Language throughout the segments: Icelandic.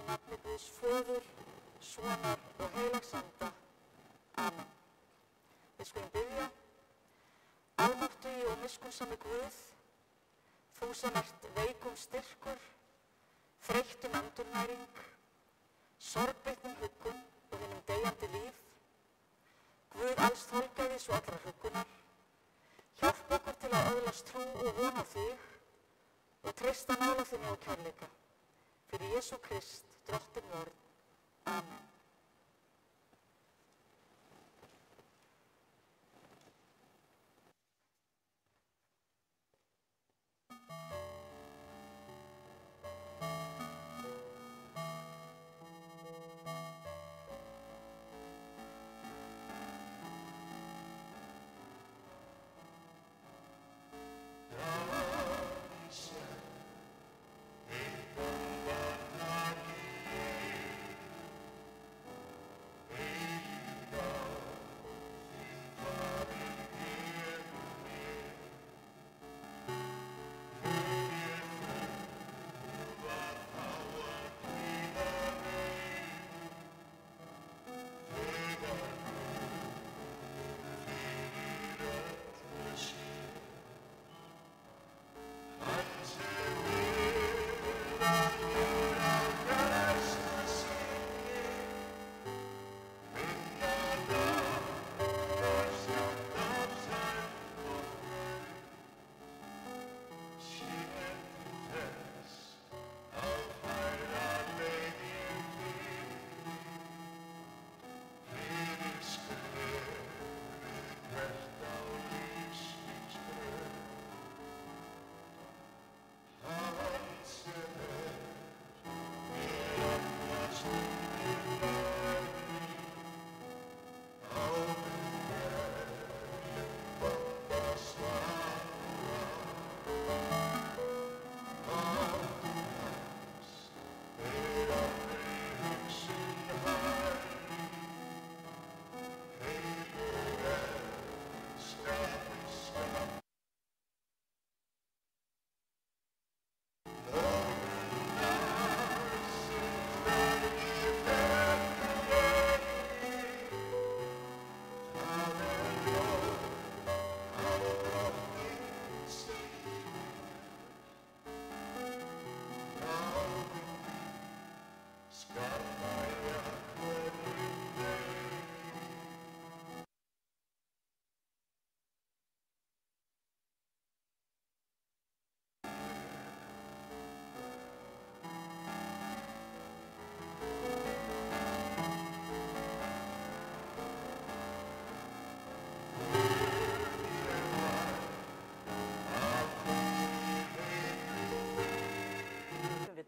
Nafni Guðs Föður, Sonar og Heilags Anda. Amen. Við skulum biðja. Almáttugi og miskunnsami Guð, þú sem ert veikum styrkur, þreyttum endurnæring, sorgbitnum huggun og hinum deyjandi líf, Guð alls þolgæðis og allra huggunar, hjálp okkur til að öðlast trú og von á þig og treysta nálægð þinni og kærleika. Fyrir Jesú Krist, Drottinn vor. Amen.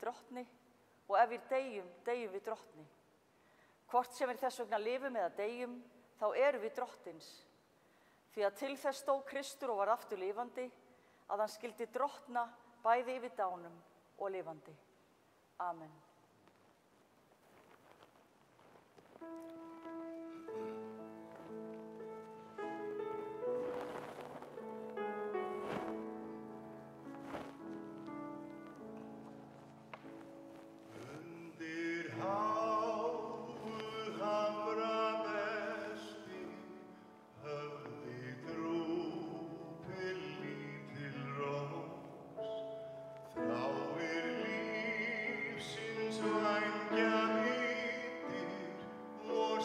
Drottni og ef við deyjum, deyjum við Drottni. Hvort sem við þess vegna lifum eða deyjum, þá erum við Drottins. Því að til þess stóð Kristur og var aftur lifandi, að hann skyldi drottna bæði yfir dánum og lifandi. Amen. Lífsins vængja hvítir, vor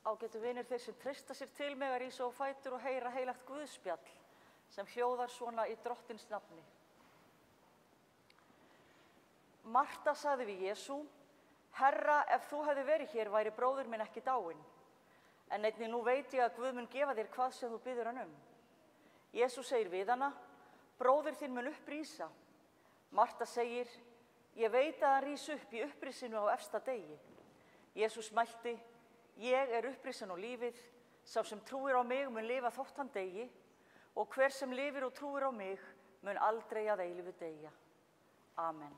ágætu vinir, þeir sem treysta sér til mig að rísa á fætur og heyra heilagt Guðspjall sem hljóðar svona í Drottins nafni. Marta sagði við Jesú: Herra, ef þú hefði verið hér væri bróðir minn ekki dáinn. En einnig nú veit ég að Guð mun gefa þér hvað sem þú biður hann um. Jesú segir við hana: Bróðir þinn mun upprísa. Marta segir: Ég veit að hann rís upp í upprisinu á efsta degi. Jesús mælti: Ég er upprisan og lífið, sá sem trúir á mig mun lifa þótt hann degi, og hver sem lifir og trúir á mig mun aldrei að eilífu deyja. Amen.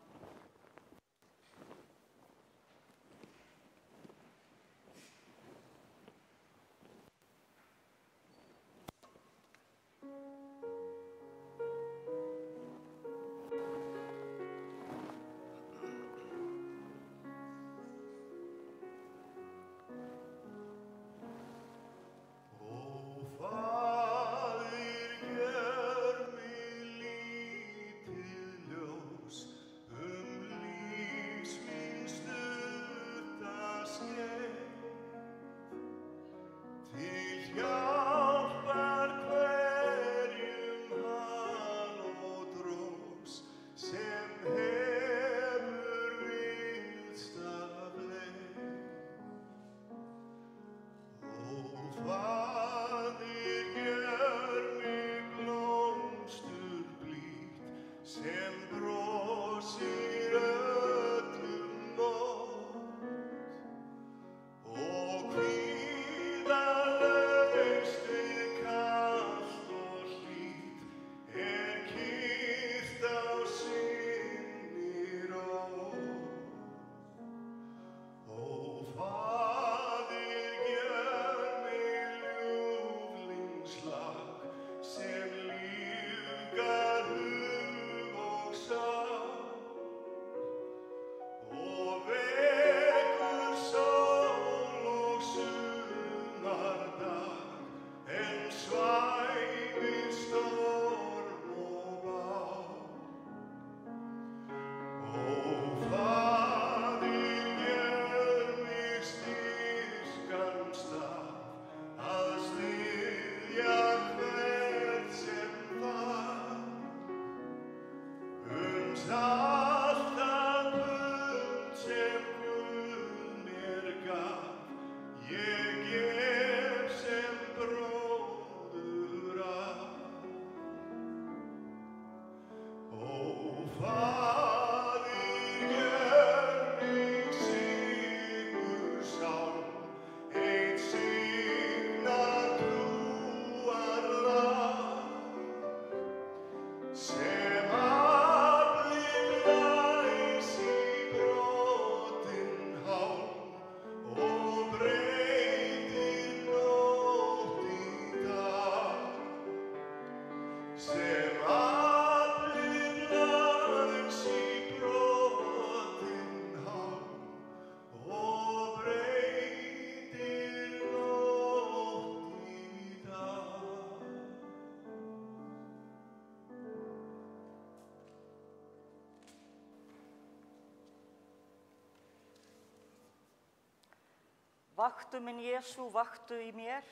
Vaktu minn Jesú, vaktu í mér,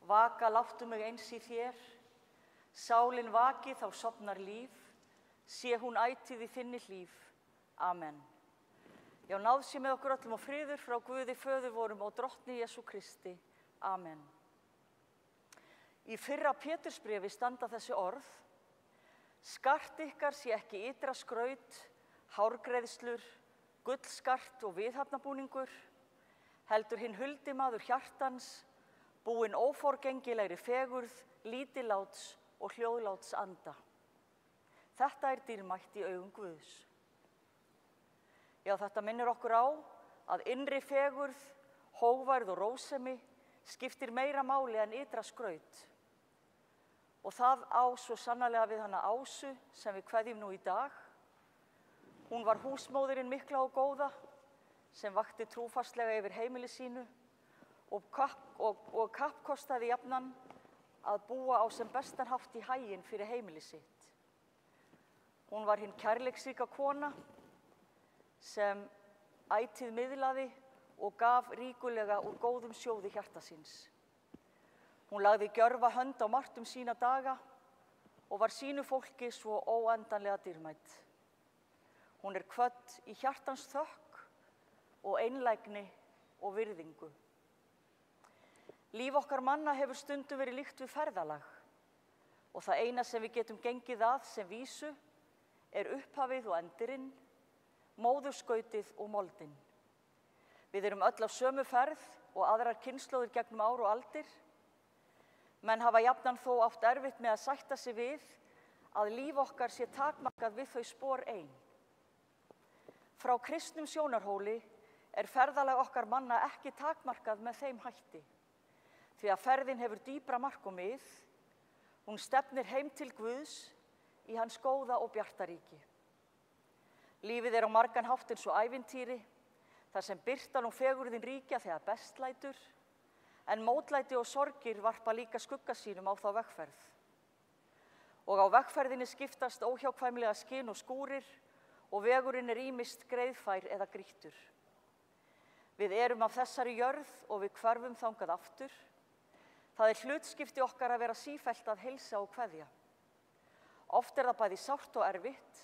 vaka láttu mig eins í þér. Sálin vaki þá sofnar líf, sé hún ætíð í þinni hlíf. Amen. Já, náð sé með okkur öllum og friður frá Guði föður vorum og Drottni Jesú Kristi. Amen. Í fyrra Pétursbréfi standa þessi orð: Skart ykkar sé ekki ytra skraut, hárgreiðslur, gullskart og viðhafnabúningur, heldur hinn huldi maður hjartans, búinn óforgengilegri fegurð, lítilláts og hljóðláts anda. Þetta er dýrmætt í augum Guðs. Já, þetta minnir okkur á að innri fegurð, hógværð og rósemi skiptir meira máli en ytra skraut. Og það á svo sannarlega við hana Ásu sem við kveðjum nú í dag. Hún var húsmóðirin mikla og góða sem vakti trúfastlega yfir heimili sínu og kappkostaði jafnan að búa á sem bestan hátt í haginn fyrir heimili sitt. Hún var hinn kærleiksríka kona sem ætíð miðlaði og gaf ríkulega úr góðum sjóði hjarta síns. Hún lagði gjörva hönd á margt sína daga og var sínu fólki svo óendanlega dýrmæt. Hún kvödd í hjartans þökk og einlægni og virðingu. Líf okkar manna hefur stundum verið líkt við ferðalag og það eina sem við getum gengið að sem vísu upphafið og endirinn, móðurskautið og moldin. Við erum öll á sömu ferð og aðrar kynslóðir gegnum ár og aldir. Menn hafa jafnan þó átt erfitt með að sætta sig við að líf okkar sé takmarkað við þau spor ein. Frá kristnum sjónarhóli ferðalag okkar manna ekki takmarkað með þeim hætti, því að ferðin hefur dýpra mark og mið. Hún stefnir heim til Guðs í hans góða og bjarta ríki. Lífið á margan hátt eins og ævintýri, þar sem birtan og fegurðin ríkja þegar best lætur, en mótlæti og sorgir varpa líka skugga sínum á þá vegferð. Og á vegferðinni skiptast óhjákvæmilega skin og skúrir og vegurinn ýmist greiðfær eða grýttur. Við erum af þessari jörð og við hverfum þangað aftur. Það hlutskipti okkar að vera sífellt að heilsa og kveðja. Oft það bæði sárt og erfitt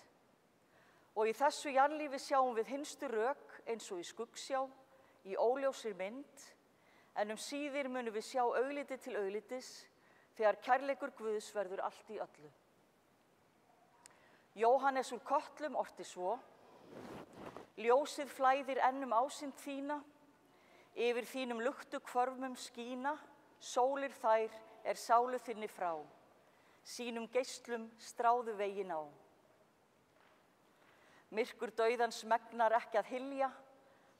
og í þessu jarðlífi sjáum við hinstu rök eins og í skuggsjá, í óljósri mynd, en síðir munum við sjá augliti til auglitis þegar kærleikur Guðs verður allt í öllu. Jóhannes úr Kötlum orti svo: Ljósið flæðir enn ásýnd þína, yfir þínum luktu hvörmum skína, sólir þær sálu þinni frá, sínum geislum stráðu veginn á. Myrkur dauðans megnar ekki að hylja,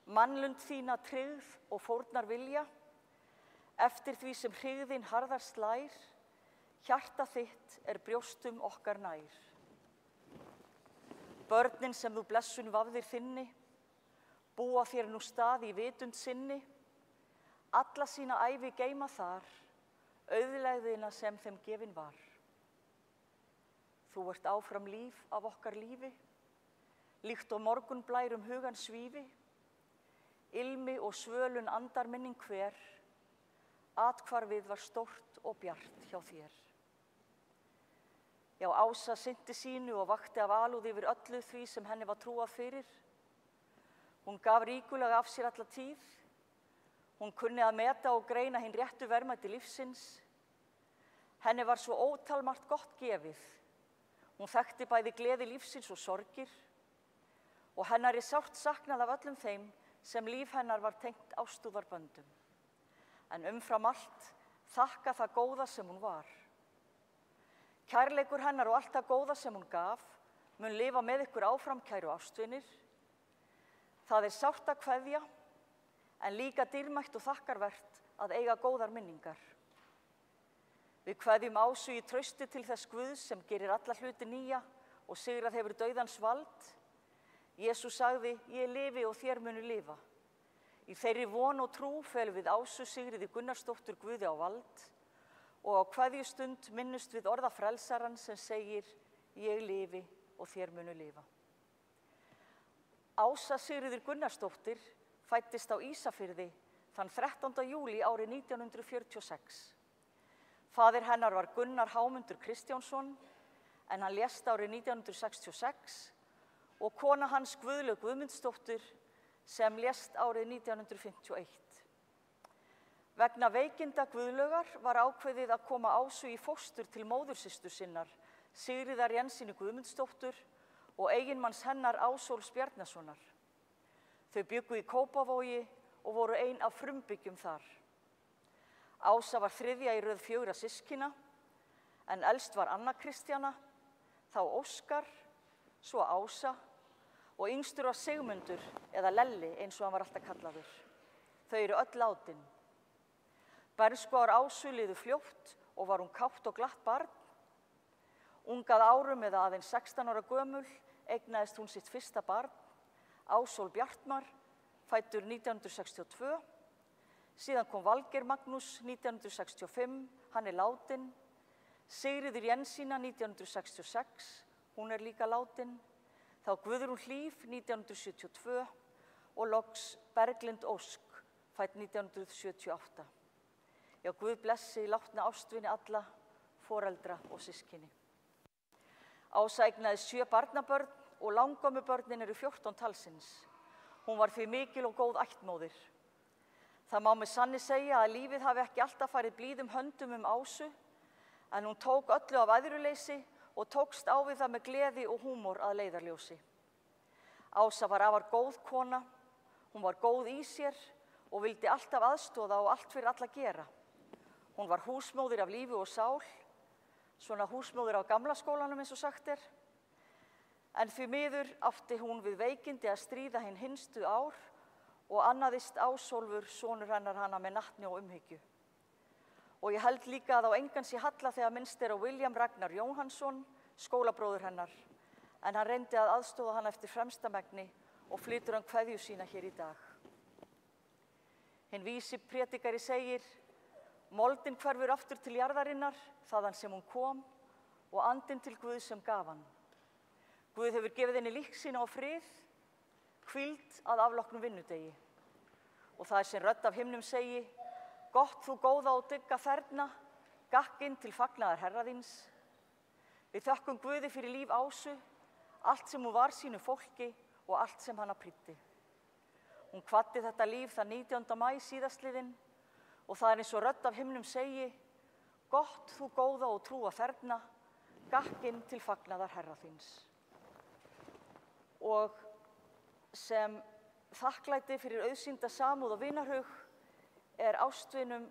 mannlund þína tryggð og fórnar vilja, eftir því sem hryggðin harðar slær, hjarta þitt brjóstum okkar nær. Börnin sem þú blessun vafðir þinni, búa þér nú stað í vitund sinni, alla sína ævi geyma þar, auðlegðina sem þeim gefin var. Þú áfram líf af okkar lífi, líkt og morgunblær hugan svífi, ilmi og svölun andar minning hver, athvarfið var stórt og bjart hjá þér. Já, Ása sinnti sínu og vakti af alúð yfir öllu því sem henni var trúað fyrir. Hún gaf ríkulega af sér alla tíð. Hún kunni að meta og greina hinn réttu verðmæti lífsins. Henni var svo ótalmargt gott gefið. Hún þekkti bæði gleði lífsins og sorgir og hennar sárt saknað af öllum þeim sem líf hennar var tengt ástúðarböndum. En umfram allt þakka það góða sem hún var. Kærleikur hennar og allt það góða sem hún gaf mun lifa með ykkur áfram, kæru ástvinir. Það sárt að kveðja, en líka dýrmætt og þakkarvert að eiga góðar minningar. Við kveðjum Ásu í trausti til þess Guðs sem gerir alla hluti nýja og sigrað hefur dauðans vald. Jesús sagði: Ég lifi og þér munu lifa. Í þeirri von og trú felum við Ásu Sigríði Gunnarsdóttur Guði á vald og á kveðjustund minnust við orða frelsaran sem segir: Ég lifi og þér munu lifa. Ása Sigríður Gunnarsdóttir fæddist á Ísafirði þann 13. júlí árið 1946. Faðir hennar var Gunnar Hámundur Kristjánsson, en hann lést árið 1966 og kona hans Guðlaug Guðmundsdóttir sem lést árið 1951. Vegna veikinda Guðlaugar var ákveðið að koma Ásu í fóstur til móðursystur sinnar, Sigríðar Jensínu Guðmundsdóttur og eiginmanns hennar Ásóls Bjarnasonar. Þau bjuggu í Kópavogi og voru ein af frumbyggjum þar. Ása var þriðja í röð 4 systkina, en elst var Anna Kristjana, þá Óskar, svo Ása og yngstur var Sigmundur eða Lelli eins og hann var alltaf kallaður. Þau öll látin. Bernskuár Ásu liðu fljótt og var hún kátt og glatt barn. Ungað árum eða aðeins 16 ára gömul eignaðist hún sitt fyrsta barn, Ásól Bjartmar, fæddur 1962. Síðan kom Valgeir Magnús 1965, hann látin. Sigríður Jensína 1966, hún líka látin. Þá Guðrún Hlíf 1972 og loks Berglind Ósk fædd 1978. Já, Guð blessi látna ástvini alla, foreldra og systkini. Ása eignaðist 7 barnabörn og langömmubörnin eru 14 talsins. Hún var því mikil og góð ættmóðir. Það má með sanni segja að lífið hafi ekki alltaf farið blíðum höndum Ásu, en hún tók öllu af æðruleysi og tókst á við það með gleði og húmor að leiðarljósi. Ása var afar góð kona, hún var góð í sér og vildi alltaf aðstoða og allt fyrir alla gera. Hún var húsmóðir af lífi og sál, svona húsmóðir á gamla skólanum eins og sagt er, en því miður átti hún við veikindi að stríða hinn hinstu ár og annaðist Ásólfur, sonur hennar, hana með natni og umhyggju. Og ég held líka að á engan sé halla þegar minnst á William Ragnar Jóhannsson, skólabróður hennar, en hann reyndi að aðstoða hana eftir fremsta megni og flytur hann kveðju sína hér í dag. Hinn vísi prédikari segir: moldin hverfur aftur til jarðarinnar, þaðan sem hún kom, og andinn til Guðs sem gaf hann. Guð hefur gefið henni lífsýni og frið, hvíld að afloknum vinnudegi. Og það sem rödd af himnum segi: gott þú góða og dygga þerna, gakkinn til fagnaðar Herra þíns. Við þökkum Guði fyrir líf Ásu, allt sem hún var sínu fólki og allt sem hana prýddi. Hún kvaddi þetta líf þann 19. maí síðastliðinn og það eins og rödd af himnum segi: gott þú góða og trúa þerna, gakkinn til fagnaðar Herra þíns. Og sem þakklæti fyrir auðsýnda samúð og vinarhug er ástvinum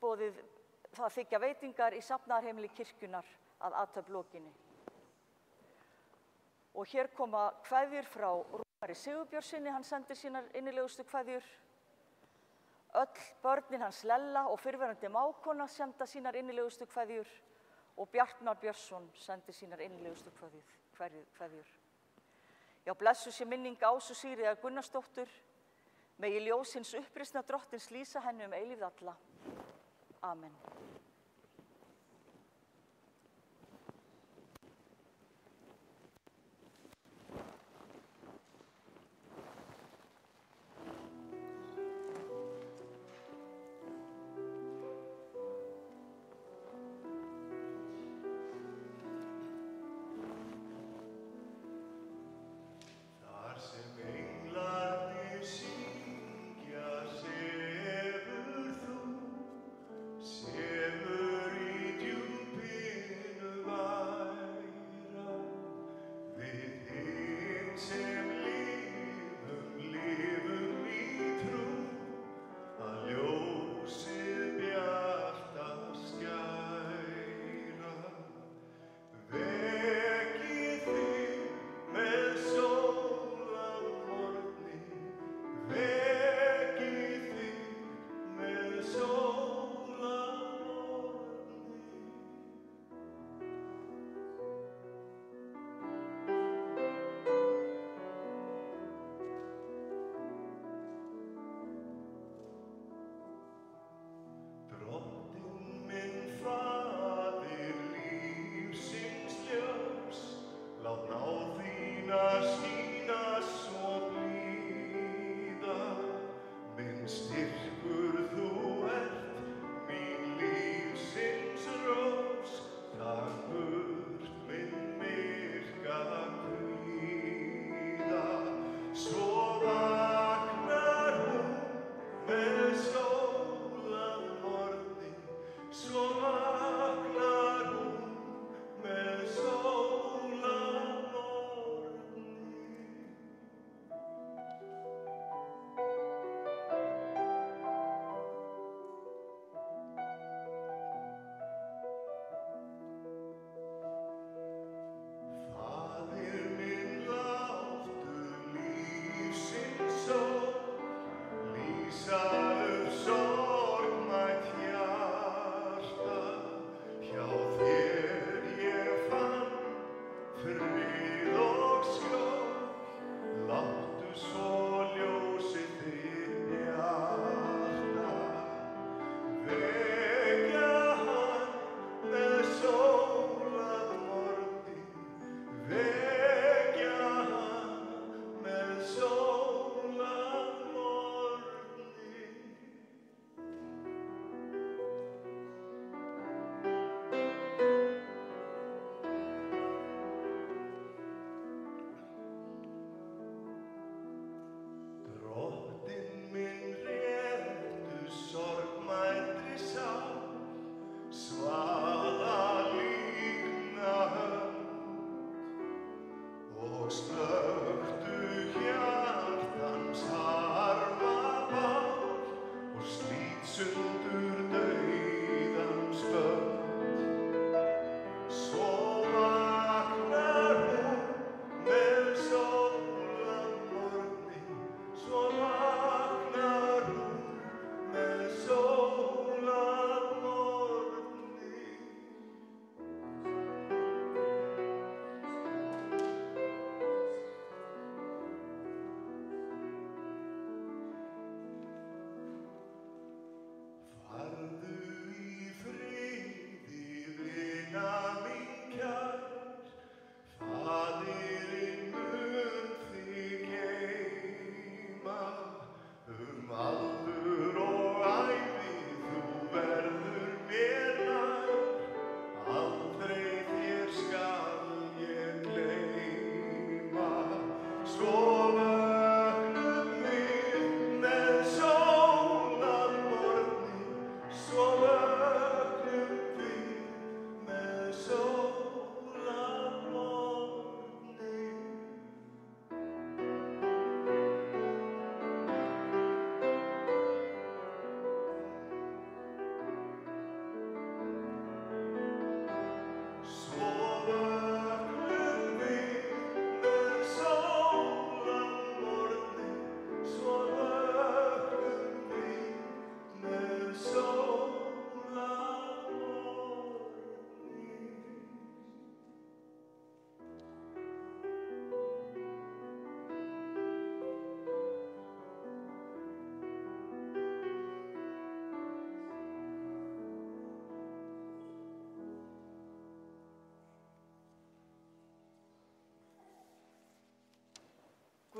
boðið það þiggja veitingar í safnaðarheimili kirkjunnar að athöfn lokinni. Og hér koma kveðjur frá Rúnari Sigurbjörnssyni, hann sendir sínar innilegustu kveðjur. Öll börnin hans Lella og fyrrverandi mágkona senda sínar innilegustu kveðjur og Bjartmar Björnsson sendir sínar innilegustu kveðjur. Já, blessuð sé minning Ásu Sigríðar Gunnarsdóttur, megi ljós hins uppreisna drottins lýsa henni eilífð alla. Amen.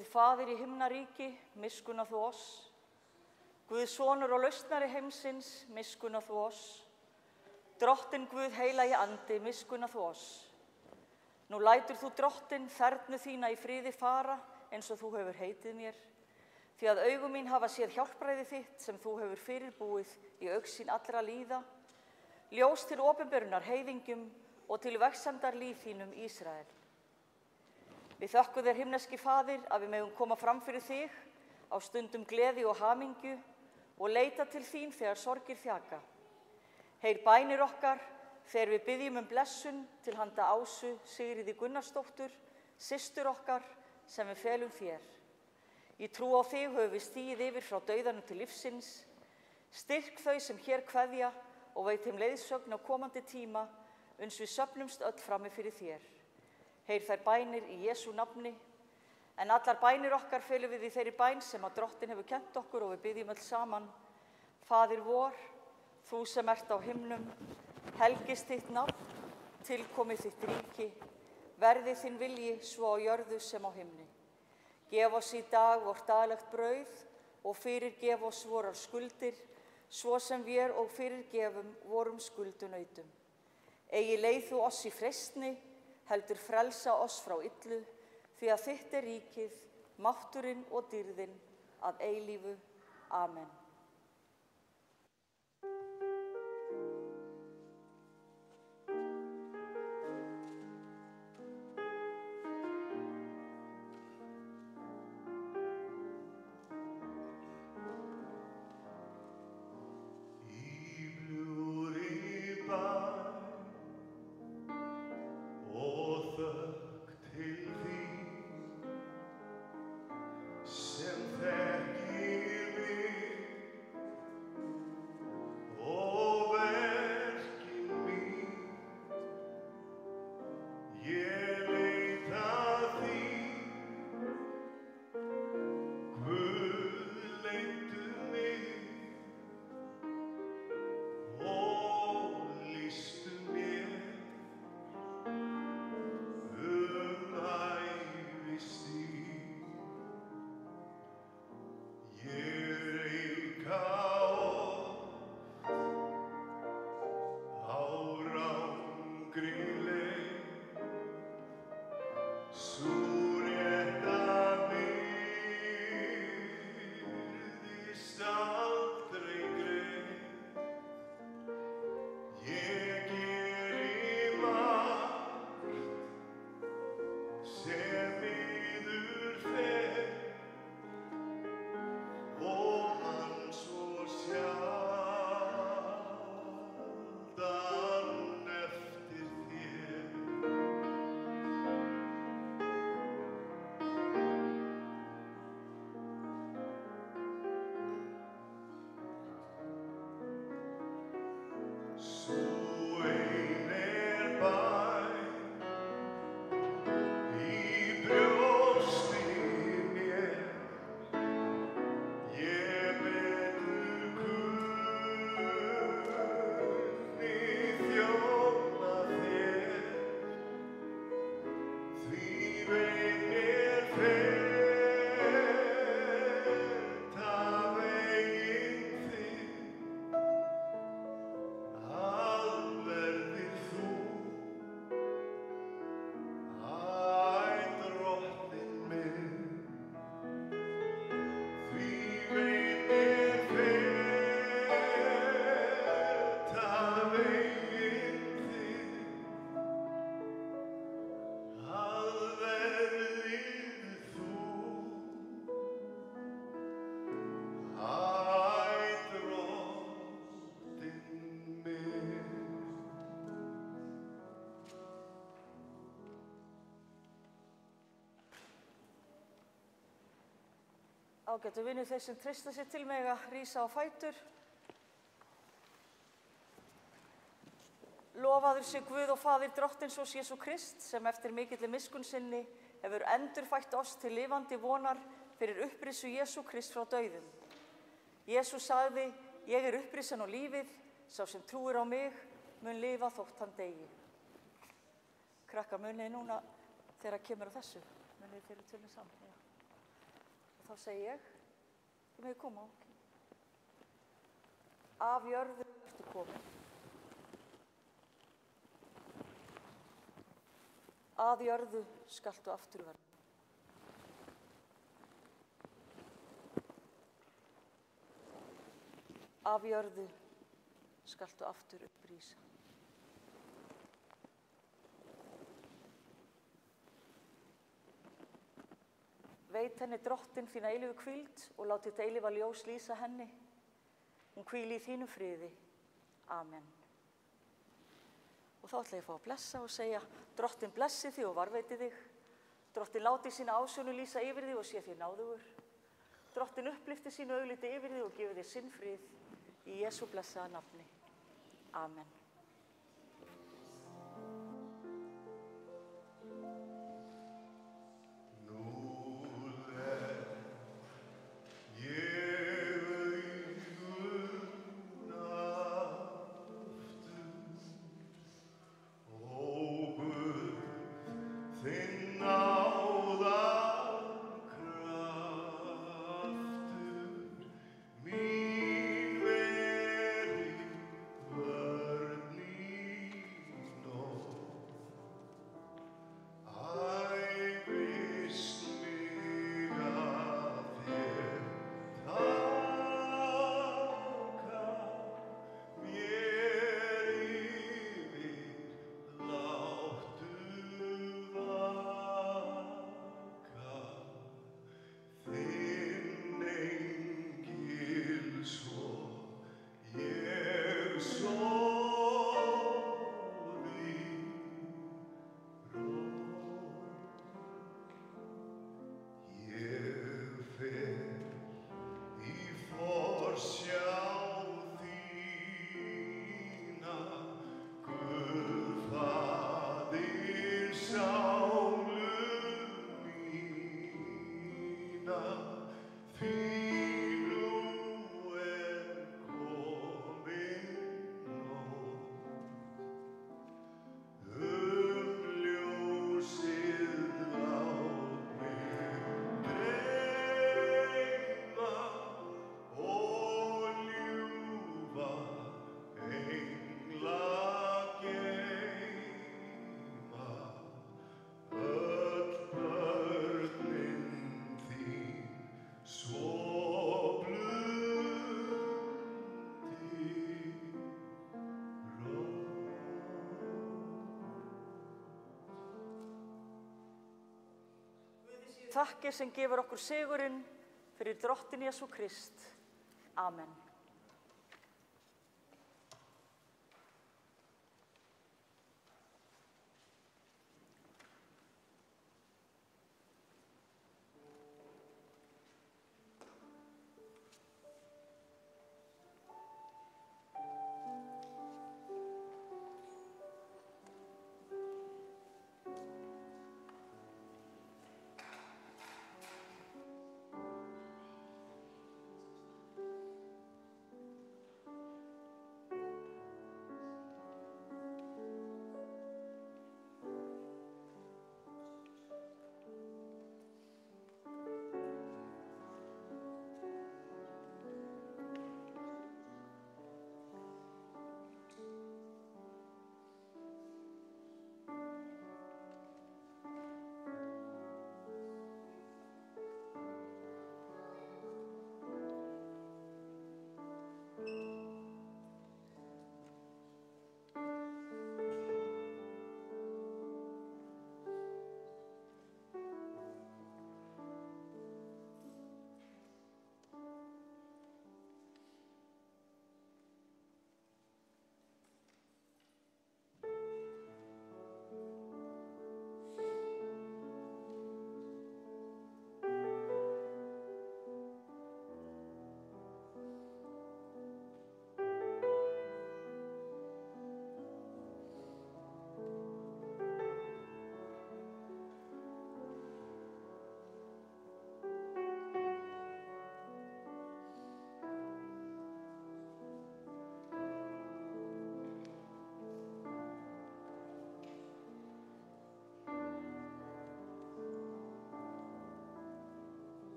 Guð Faðir í himnaríki, miskunna þú oss. Guð Sonur og lausnari heimsins, miskunna þú oss. Drottinn Guð heilagi andi, miskunna þú oss. Nú lætur þú Drottinn fernu þína í friði fara, eins og þú hefur heitið mér, því að augu mín hafa séð hjálpræði þitt sem þú hefur fyrirbúið í augsýn allra líða, ljós til opinberunar heiðingjum og til vegsemdar líf þínum Ísrael. Við þökkum þér, himneski Faðir, að við megum koma fram fyrir þig á stundum gleði og hamingju og leita til þín þegar sorgir þjaka. Heyr bænir okkar þegar við biðjum blessun til handa Ásu Sigríði Gunnarsdóttur, systur okkar sem við felum þér. Í trú á þig höfum við stigið yfir frá dauðanum til lífsins. Styrk þau sem hér kveðja og veit þeim leiðsögn á komandi tíma, uns við söfnumst öll frammi fyrir þér. Heyr þær bænir í Jesú nafni, en allar bænir okkar felum við í þeirri bæn sem að Drottinn hefur kennt okkur og við biðjum öll saman. Faðir vor, þú sem ert á himnum, helgist þitt nafn, tilkomi þitt ríki, verði þinn vilji svo á jörðu sem á himni. Gef oss í dag vort daglegt brauð og fyrirgef oss vorar skuldir, svo sem við og fyrirgefum vorum skuldunautum. Eigi leið þú oss í freistni, heldur frelsa oss frá illu, því að þitt er ríkið, mátturinn og dýrðin að eilífu. Amen. Ágætu vinur, þeir sem treysta sér til mig að rísa á fætur. Lofaður sé Guð og Faðir Drottins og Jesú Krist, sem eftir mikilli miskunn sinni hefur endurfætt oss til lifandi vonar fyrir upprissu Jesú Krist frá dauðum. Jesús sagði, ég er upprissan og lífið, sá sem trúir á mig mun lifa þótt hann deyi. Krakkar, munið núna þegar kemur á þessu. Munið fyrir tölum saman. Já. þá segi ég, þið megið koma. Af jörðu ertu komin. Að jörðu skaltu aftur verða. Af jörðu skaltu aftur upprísa. Veit henni drottin þína eilífu hvíld og láti þitt eilífa ljós lýsa henni. Hún hvíli í þínum friði. Amen. Og þá ætla ég að fá að blessa og segja, drottin blessi þig og varveiti þig. Drottin láti sína ásjónu lýsa yfir þig og sé þér náðugur. Drottin upplifti sínu augliti yfir þig og gefi þér sinn frið. Í Jesú blessaða nafni. Amen. Þakkir sem gefur okkur sigurinn fyrir drottin Jesú Krist. Amen.